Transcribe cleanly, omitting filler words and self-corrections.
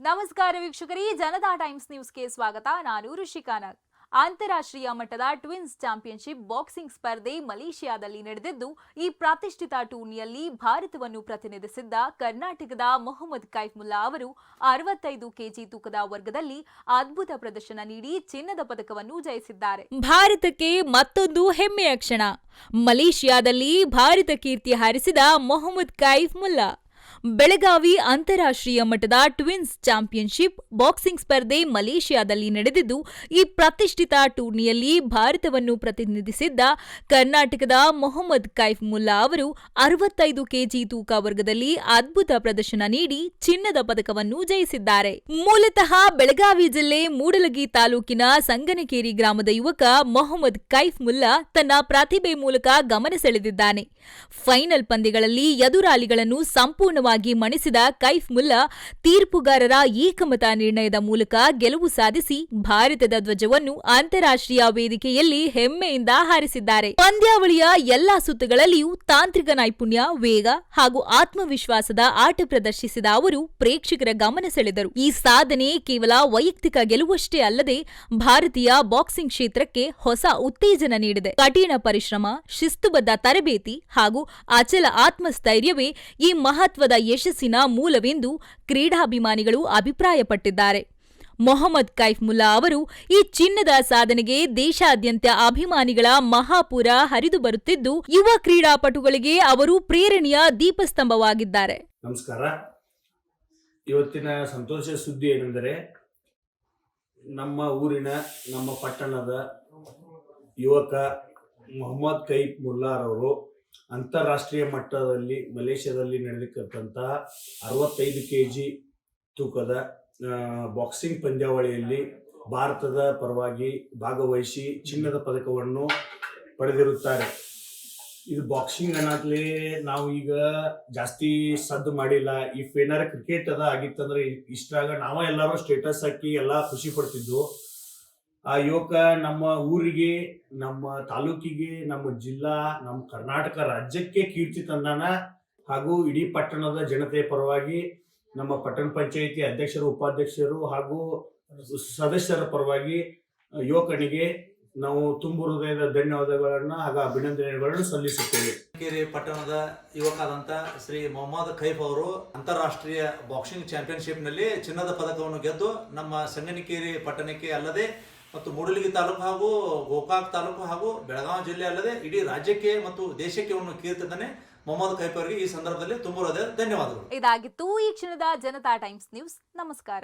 ನಮಸ್ಕಾರ ವೀಕ್ಷಕರೇ, ಜನತಾ ಟೈಮ್ಸ್ ನ್ಯೂಸ್ಗೆ ಸ್ವಾಗತ. ನಾನು ಋಷಿಕಾ ನಾಗ್. ಅಂತಾರಾಷ್ಟ್ರೀಯ ಮಟ್ಟದ ಟ್ವಿನ್ಸ್ ಚಾಂಪಿಯನ್ಶಿಪ್ ಬಾಕ್ಸಿಂಗ್ ಸ್ಪರ್ಧೆ ಮಲೇಷಿಯಾದಲ್ಲಿ ನಡೆದಿದ್ದು, ಈ ಪ್ರತಿಷ್ಠಿತ ಟೂರ್ನಿಯಲ್ಲಿ ಭಾರತವನ್ನು ಪ್ರತಿನಿಧಿಸಿದ್ದ ಕರ್ನಾಟಕದ ಮೊಹಮ್ಮದ್ ಕೈಫುಲ್ಲಾ ಅವರು 65 ಕೆಜಿ ತೂಕದ ವರ್ಗದಲ್ಲಿ ಅದ್ಭುತ ಪ್ರದರ್ಶನ ನೀಡಿ ಚಿನ್ನದ ಪದಕವನ್ನು ಜಯಿಸಿದ್ದಾರೆ. ಭಾರತಕ್ಕೆ ಮತ್ತೊಂದು ಹೆಮ್ಮೆಯ ಕ್ಷಣ. ಮಲೇಷಿಯಾದಲ್ಲಿ ಭಾರತ ಕೀರ್ತಿ ಹಾರಿಸಿದ ಮೊಹಮ್ಮದ್ ಕೈಫುಲ್ಲಾ ಬೆಳಗಾವಿ ಅಂತಾರಾಷ್ಟ್ರೀಯ ಮಟ್ಟದ ಟ್ವಿನ್ಸ್ ಚಾಂಪಿಯನ್ಶಿಪ್ ಬಾಕ್ಸಿಂಗ್ ಸ್ಪರ್ಧೆ ಮಲೇಷಿಯಾದಲ್ಲಿ ನಡೆದಿದ್ದು, ಈ ಪ್ರತಿಷ್ಠಿತ ಟೂರ್ನಿಯಲ್ಲಿ ಭಾರತವನ್ನು ಪ್ರತಿನಿಧಿಸಿದ್ದ ಕರ್ನಾಟಕದ ಮೊಹಮ್ಮದ್ ಕೈಫುಲ್ಲಾ ಅವರು 65 ಕೆಜಿ ತೂಕ ವರ್ಗದಲ್ಲಿ ಅದ್ಭುತ ಪ್ರದರ್ಶನ ನೀಡಿ ಚಿನ್ನದ ಪದಕವನ್ನು ಜಯಿಸಿದ್ದಾರೆ. ಮೂಲತಃ ಬೆಳಗಾವಿ ಜಿಲ್ಲೆ ಮೂಡಲಗಿ ತಾಲೂಕಿನ ಸಂಗನಕೇರಿ ಗ್ರಾಮದ ಯುವಕ ಮೊಹಮ್ಮದ್ ಕೈಫುಲ್ಲಾ ತನ್ನ ಪ್ರತಿಭೆ ಮೂಲಕ ಗಮನ ಸೆಳೆದಿದ್ದಾನೆ. ಫೈನಲ್ ಪಂದ್ಯಗಳಲ್ಲಿ ಎದುರಾಳಿಗಳನ್ನು ಸಂಪೂರ್ಣವಾಗಿ ಮಣಿಸಿದ ಕೈಫುಲ್ಲಾ ತೀರ್ಪುಗಾರರ ಏಕಮತ ನಿರ್ಣಯದ ಮೂಲಕ ಗೆಲುವು ಸಾಧಿಸಿ ಭಾರತದ ಧ್ವಜವನ್ನು ಅಂತಾರಾಷ್ಟ್ರೀಯ ವೇದಿಕೆಯಲ್ಲಿ ಹೆಮ್ಮೆಯಿಂದ ಹಾರಿಸಿದ್ದಾರೆ. ಪಂದ್ಯಾವಳಿಯ ಎಲ್ಲಾ ಸುತ್ತುಗಳಲ್ಲಿಯೂ ತಾಂತ್ರಿಕ ನೈಪುಣ್ಯ, ವೇಗ ಹಾಗೂ ಆತ್ಮವಿಶ್ವಾಸದ ಆಟ ಪ್ರದರ್ಶಿಸಿದ ಅವರು ಪ್ರೇಕ್ಷಕರ ಗಮನ ಸೆಳೆದರು. ಈ ಸಾಧನೆ ಕೇವಲ ವೈಯಕ್ತಿಕ ಗೆಲುವಷ್ಟೇ ಅಲ್ಲದೆ ಭಾರತೀಯ ಬಾಕ್ಸಿಂಗ್ ಕ್ಷೇತ್ರಕ್ಕೆ ಹೊಸ ಉತ್ತೇಜನ ನೀಡಿದೆ. ಕಠಿಣ ಪರಿಶ್ರಮ, ಶಿಸ್ತುಬದ್ಧ ತರಬೇತಿ ಹಾಗೂ ಅಚಲ ಆತ್ಮಸ್ಥೈರ್ಯವೇ ಈ ಮಹತ್ವದ ಯಶಸ್ಸಿನ ಮೂಲವೆಂದು ಕ್ರೀಡಾಭಿಮಾನಿಗಳು ಅಭಿಪ್ರಾಯಪಟ್ಟಿದ್ದಾರೆ. ಮೊಹಮ್ಮದ್ ಕೈಫುಲ್ಲಾ ಅವರು ಈ ಚಿನ್ನದ ಸಾಧನೆಗೆ ದೇಶಾದ್ಯಂತ ಅಭಿಮಾನಿಗಳ ಮಹಾಪೂರ ಹರಿದು ಬರುತ್ತಿದ್ದು, ಯುವ ಕ್ರೀಡಾಪಟುಗಳಿಗೆ ಅವರು ಪ್ರೇರಣೆಯ ದೀಪಸ್ತಂಭವಾಗಿದ್ದಾರೆ. ನಮಸ್ಕಾರ. ಇವತ್ತಿನ ಸಂತೋಷ ಸುದ್ದಿ ಏನೆಂದರೆ, ನಮ್ಮ ಊರಿನ, ನಮ್ಮ ಪಟ್ಟಣದ ಯುವಕ ಮೊಹಮ್ಮದ್ ಕೈಫುಲ್ಲಾ ಅವರು ಅಂತಾರಾಷ್ಟ್ರೀಯ ಮಟ್ಟದಲ್ಲಿ ಮಲೇಷ್ಯಾದಲ್ಲಿ ನಡೆದಿರ್ತಕ್ಕಂತಹ 65 ಕೆಜಿ ತೂಕದ ಬಾಕ್ಸಿಂಗ್ ಪಂದ್ಯಾವಳಿಯಲ್ಲಿ ಭಾರತದ ಪರವಾಗಿ ಭಾಗವಹಿಸಿ ಚಿನ್ನದ ಪದಕವನ್ನು ಪಡೆದಿರುತ್ತಾರೆ. ಇದು ಬಾಕ್ಸಿಂಗ್ ಅನ್ನತ್ಲೇ ನಾವು ಈಗ ಜಾಸ್ತಿ ಸದ್ದು ಮಾಡಿಲ್ಲ. ಇಫ್ ಏನಾರ ಕ್ರಿಕೆಟ್ ಅದ ಆಗಿತ್ತಂದ್ರೆ ಇಷ್ಟಾಗ ನಾವ ಎಲ್ಲರೂ ಸ್ಟೇಟಸ್ ಹಾಕಿ ಎಲ್ಲ ಖುಷಿ ಪಡ್ತಿದ್ವು. ಆ ಯುವಕ ನಮ್ಮ ಊರಿಗೆ, ನಮ್ಮ ತಾಲೂಕಿಗೆ, ನಮ್ಮ ಜಿಲ್ಲಾ, ನಮ್ಮ ಕರ್ನಾಟಕ ರಾಜ್ಯಕ್ಕೆ ಕೀರ್ತಿ ತಂದಾನ. ಹಾಗೂ ಇಡೀ ಪಟ್ಟಣದ ಜನತೆಯ ಪರವಾಗಿ ನಮ್ಮ ಪಟ್ಟಣ ಪಂಚಾಯಿತಿ ಅಧ್ಯಕ್ಷರು, ಉಪಾಧ್ಯಕ್ಷರು ಹಾಗೂ ಸದಸ್ಯರ ಪರವಾಗಿ ಯುವಕನಿಗೆ ನಾವು ತುಂಬು ಹೃದಯದ ಧನ್ಯವಾದಗಳನ್ನು ಹಾಗೂ ಅಭಿನಂದನೆಗಳನ್ನು ಸಲ್ಲಿಸುತ್ತೇವೆ. ಸಂಗನಕೇರಿ ಪಟ್ಟಣದ ಯುವಕರಾದಂಥ ಶ್ರೀ ಮೊಹಮ್ಮದ್ ಕೈಫ್ ಅವರು ಅಂತಾರಾಷ್ಟ್ರೀಯ ಬಾಕ್ಸಿಂಗ್ ಚಾಂಪಿಯನ್ಶಿಪ್ನಲ್ಲಿ ಚಿನ್ನದ ಪದಕವನ್ನು ಗೆದ್ದು ನಮ್ಮ ಸಂಗನಕೇರಿ ಪಟ್ಟಣಕ್ಕೆ ಅಲ್ಲದೆ ಮತ್ತು ಮೂಡಲಗಿ ತಾಲೂಕು ಹಾಗೂ ಗೋಕಾಕ್ ತಾಲೂಕು ಹಾಗೂ ಬೆಳಗಾವಿ ಜಿಲ್ಲೆ ಅಲ್ಲದೆ ಇಡೀ ರಾಜ್ಯಕ್ಕೆ ಮತ್ತು ದೇಶಕ್ಕೆ ಒಂದು ಕೀರ್ತಿದ್ದಾನೆ. ಮೊಹಮ್ಮದ್ ಕೈಫ್ ಅವರಿಗೆ ಈ ಸಂದರ್ಭದಲ್ಲಿ ತುಂಬ ಹೃದಯದ ಧನ್ಯವಾದಗಳು. ಇದಾಗಿತ್ತು ಈ ಕ್ಷಣದ ಜನತಾ ಟೈಮ್ಸ್ ನ್ಯೂಸ್. ನಮಸ್ಕಾರ.